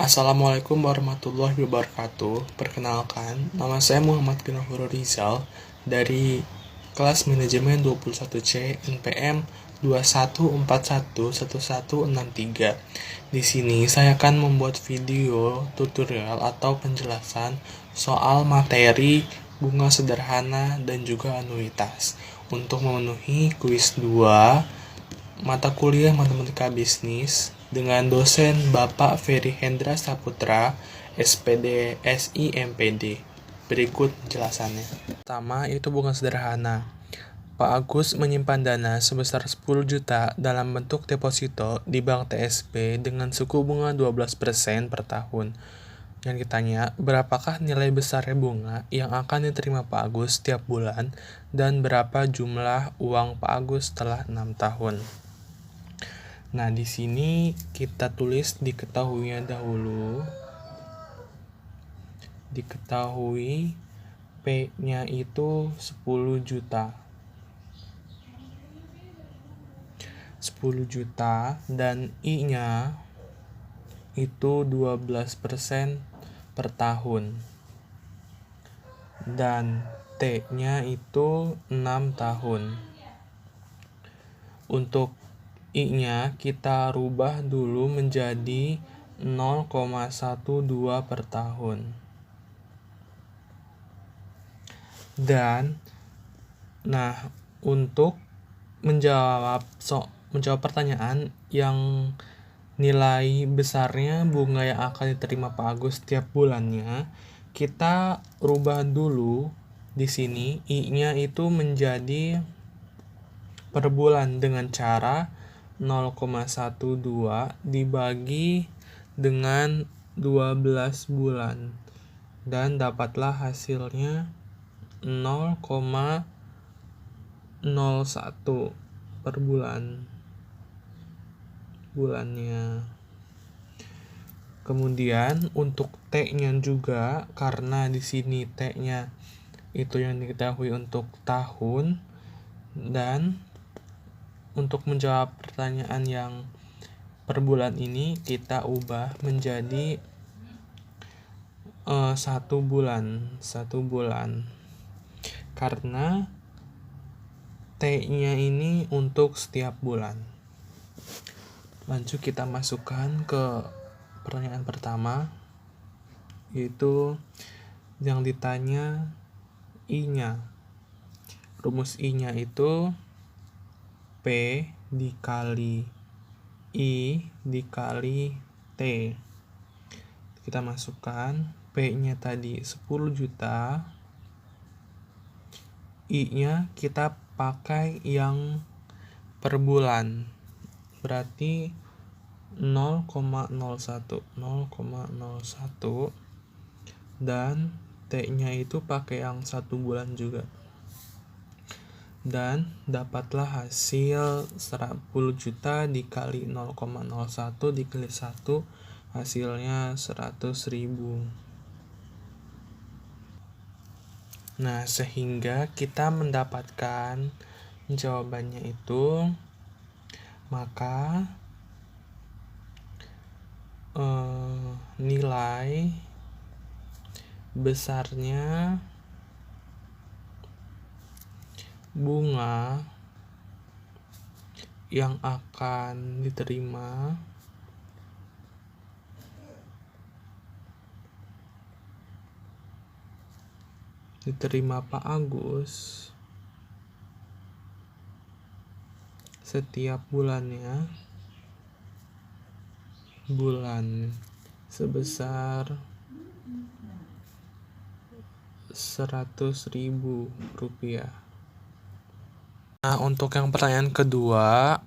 Assalamualaikum warahmatullahi wabarakatuh. Perkenalkan, nama saya Muhammad Pinafuro Rizal dari kelas manajemen 21C NPM 21411163. Di sini saya akan membuat video tutorial atau penjelasan soal materi bunga sederhana dan juga anuitas untuk memenuhi kuis 2 mata kuliah Matematika Bisnis dengan dosen Bapak Ferry Hendra Saputra, SPD, SI, MPD. Berikut penjelasannya. Pertama, itu bunga sederhana. Pak Agus menyimpan dana sebesar 10 juta dalam bentuk deposito di Bank TSB dengan suku bunga 12% per tahun. Yang ditanya, berapakah nilai besar bunga yang akan diterima Pak Agus setiap bulan dan berapa jumlah uang Pak Agus setelah 6 tahun. Nah, di sini kita tulis diketahuinya dahulu. Diketahui P-nya itu 10 juta. 10 juta dan I-nya itu 12% per tahun. Dan T-nya itu 6 tahun. Untuk I-nya kita rubah dulu menjadi 0,12 per tahun. Dan untuk menjawab pertanyaan yang nilai besarnya bunga yang akan diterima Pak Agus setiap bulannya, kita rubah dulu di sini I-nya itu menjadi per bulan dengan cara 0,12 dibagi dengan 12 bulan dan dapatlah hasilnya 0,01 per bulannya. Kemudian untuk T-nya juga, karena di sini T-nya itu yang diketahui untuk tahun, dan untuk menjawab pertanyaan yang per bulan ini kita ubah menjadi 1 bulan karena T-nya ini untuk setiap bulan. Lanjut kita masukkan ke pertanyaan pertama, yaitu yang ditanya I-nya. Rumus I-nya itu P dikali I dikali T. Kita masukkan P-nya tadi 10 juta, I-nya kita pakai yang per bulan, berarti 0,01 dan T-nya itu pakai yang 1 bulan juga. Dan dapatlah hasil 10 juta dikali 0,01 dikali 1, hasilnya 100.000. Nah, sehingga kita mendapatkan jawabannya itu, maka nilai besarnya bunga yang akan diterima Pak Agus setiap bulannya sebesar 100.000 rupiah. Nah, untuk yang pertanyaan kedua,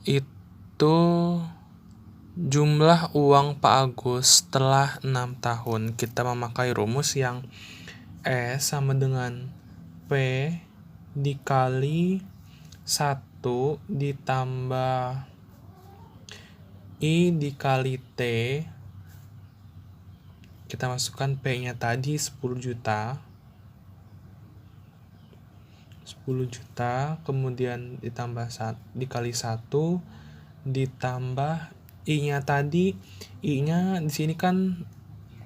itu jumlah uang Pak Agus setelah 6 tahun. Kita memakai rumus yang S sama dengan P dikali 1 ditambah I dikali T. Kita masukkan P-nya tadi 10 juta, kemudian ditambah dikali 1 ditambah I-nya tadi, I-nya di sini kan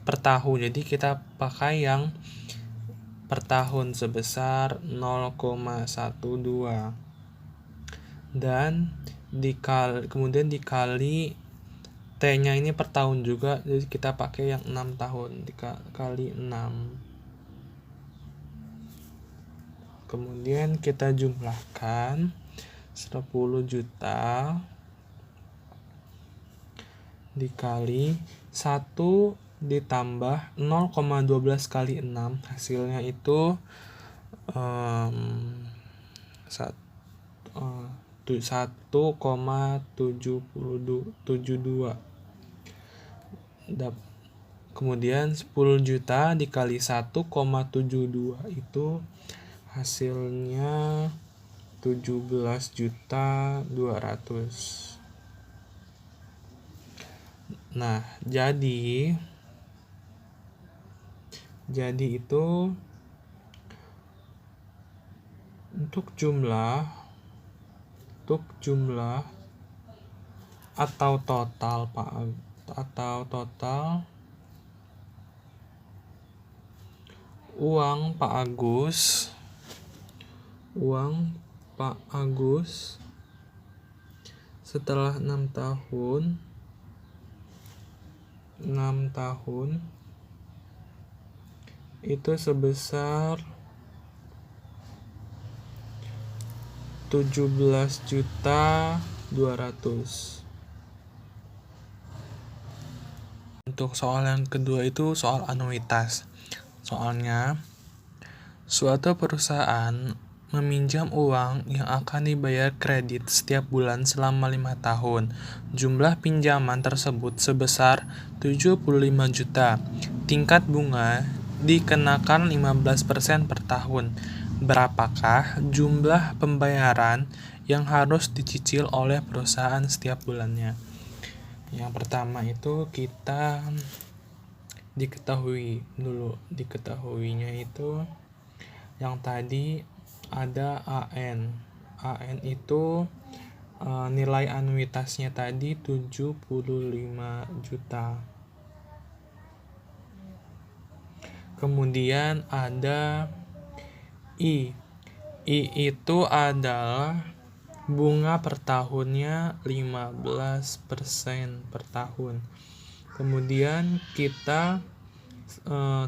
per tahun, jadi kita pakai yang per tahun sebesar 0,12 dan kemudian dikali T-nya ini per tahun juga, jadi kita pakai yang 6 tahun dikali 6. Kemudian kita jumlahkan 10 juta dikali 1 ditambah 0,12 kali 6, hasilnya itu 1,72. Kemudian 10 juta dikali 1,72 itu hasilnya 17.200.000. Nah, jadi itu untuk jumlah atau total uang Pak Agus setelah 6 tahun itu sebesar 17.200.000. Untuk soal yang kedua itu soal anuitas. Soalnya, suatu perusahaan meminjam uang yang akan dibayar kredit setiap bulan selama 5 tahun. Jumlah pinjaman tersebut sebesar 75 juta. Tingkat bunga dikenakan 15% per tahun. Berapakah jumlah pembayaran yang harus dicicil oleh perusahaan setiap bulannya? Yang pertama itu kita diketahuinya itu yang tadi ada AN itu nilai anuitasnya tadi 75 juta. Kemudian ada I itu adalah bunga per tahunnya 15% per tahun. Kemudian kita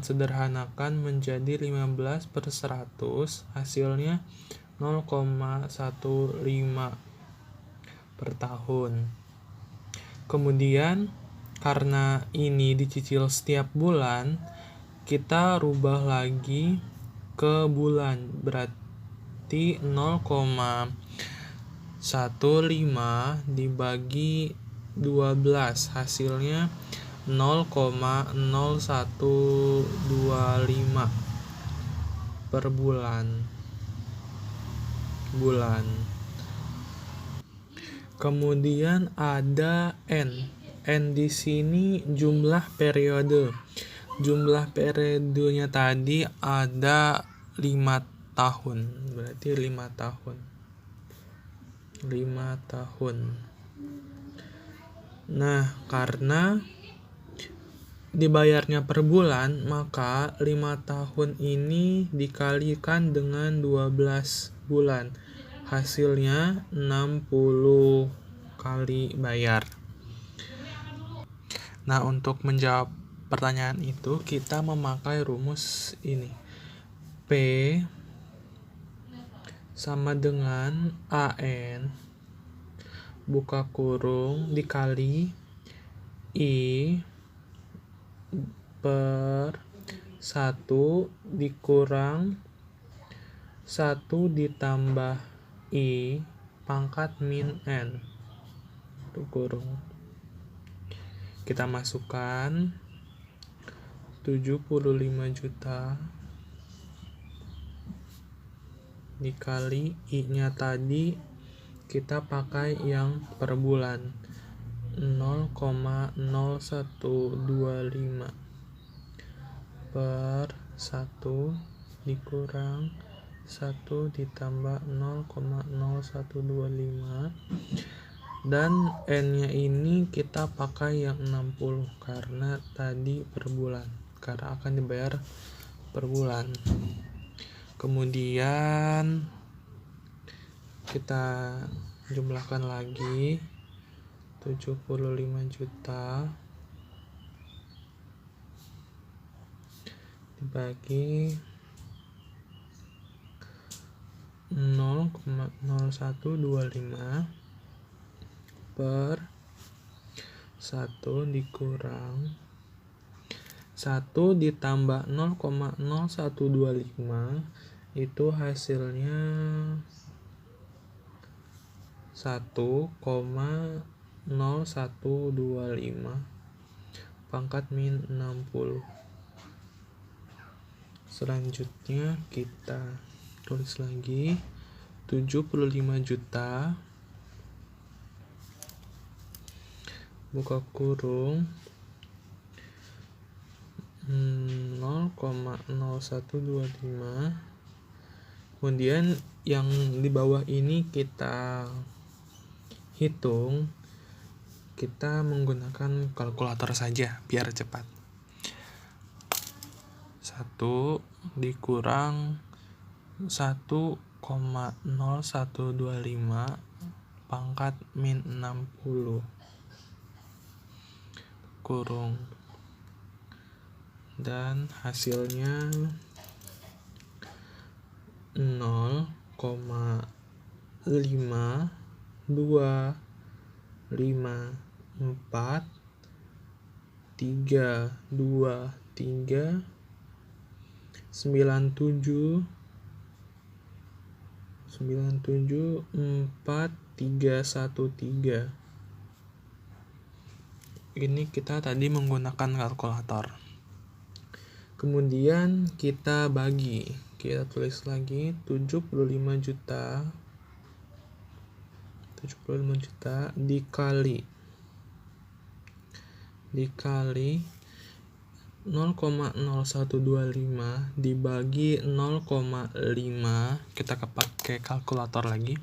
sederhanakan menjadi 15/100, hasilnya 0,15 per tahun. Kemudian karena ini dicicil setiap bulan, kita rubah lagi ke bulan, berarti 0,15 dibagi 12, hasilnya 0,0125 per bulan. Kemudian ada N di sini jumlah periode. Jumlah periodenya tadi ada 5 tahun, berarti 5 tahun. Nah, karena dibayarnya per bulan, maka 5 tahun ini dikalikan dengan 12 bulan. Hasilnya 60 kali bayar. Nah, untuk menjawab pertanyaan itu kita memakai rumus ini. P sama dengan AN buka kurung dikali I per 1 dikurang 1 ditambah I pangkat min N itu kurung. Kita masukkan 75 juta dikali I-nya tadi kita pakai yang per bulan 0,0125 per 1 dikurang 1 ditambah 0,0125 Dan N-nya ini kita pakai yang 60 karena tadi per bulan, karena akan dibayar per bulan. Kemudian kita jumlahkan lagi 75 juta dibagi 0,0125 per 1 dikurang 1 ditambah 0,0125 itu hasilnya 1,0125 pangkat min 60. Selanjutnya kita tulis lagi 75 juta buka kurung 0,0125. Kemudian yang di bawah ini kita hitung, kita menggunakan kalkulator saja biar cepat. 1 dikurang 1,0125 pangkat min 60 kurung, dan hasilnya 0,523 ini kita tadi menggunakan kalkulator. Kemudian kita bagi, kita tulis lagi 75 juta dikali 0,0125 dibagi 0,5, kita pakai kalkulator lagi,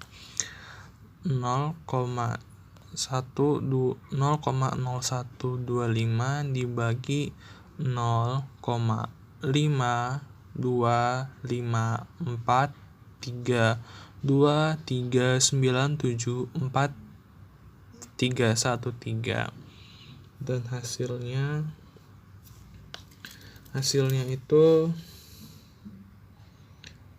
0,0125 dibagi 0,5252432397413, dan hasilnya itu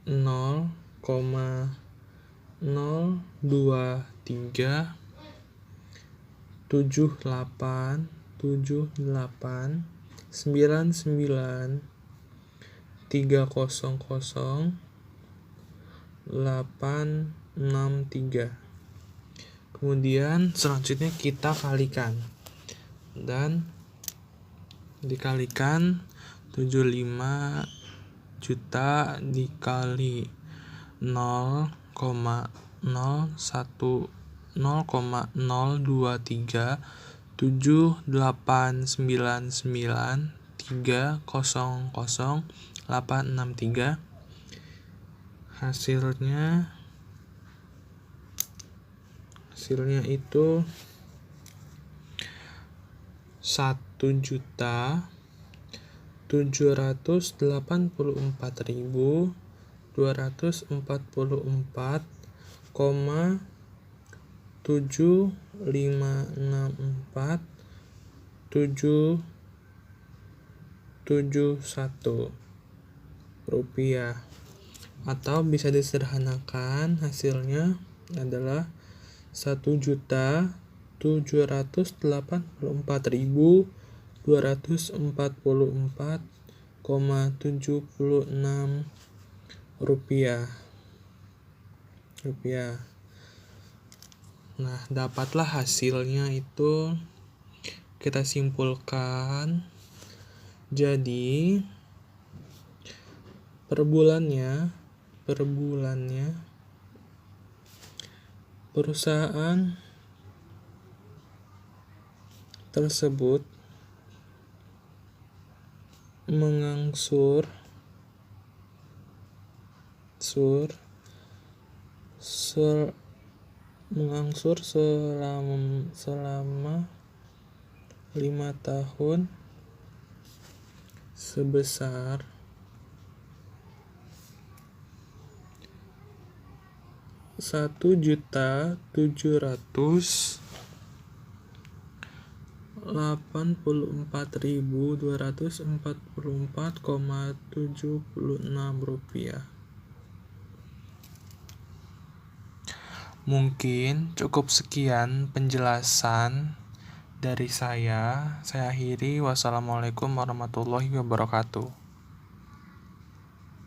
0,0237899300863. Kemudian selanjutnya kita kalikan, dan dikalikan 75 juta dikali 0,010238993000863, hasilnya itu 1.784.254,755,771 rupiah, atau bisa disederhanakan hasilnya adalah 1.284.246 rupiah. Nah, dapatlah hasilnya itu. Kita simpulkan, jadi per bulannya perusahaan tersebut mengangsur Mengangsur selama 5 tahun sebesar Rp1.784.244,76. Mungkin cukup sekian penjelasan dari saya. Saya akhiri. Wassalamualaikum warahmatullahi wabarakatuh.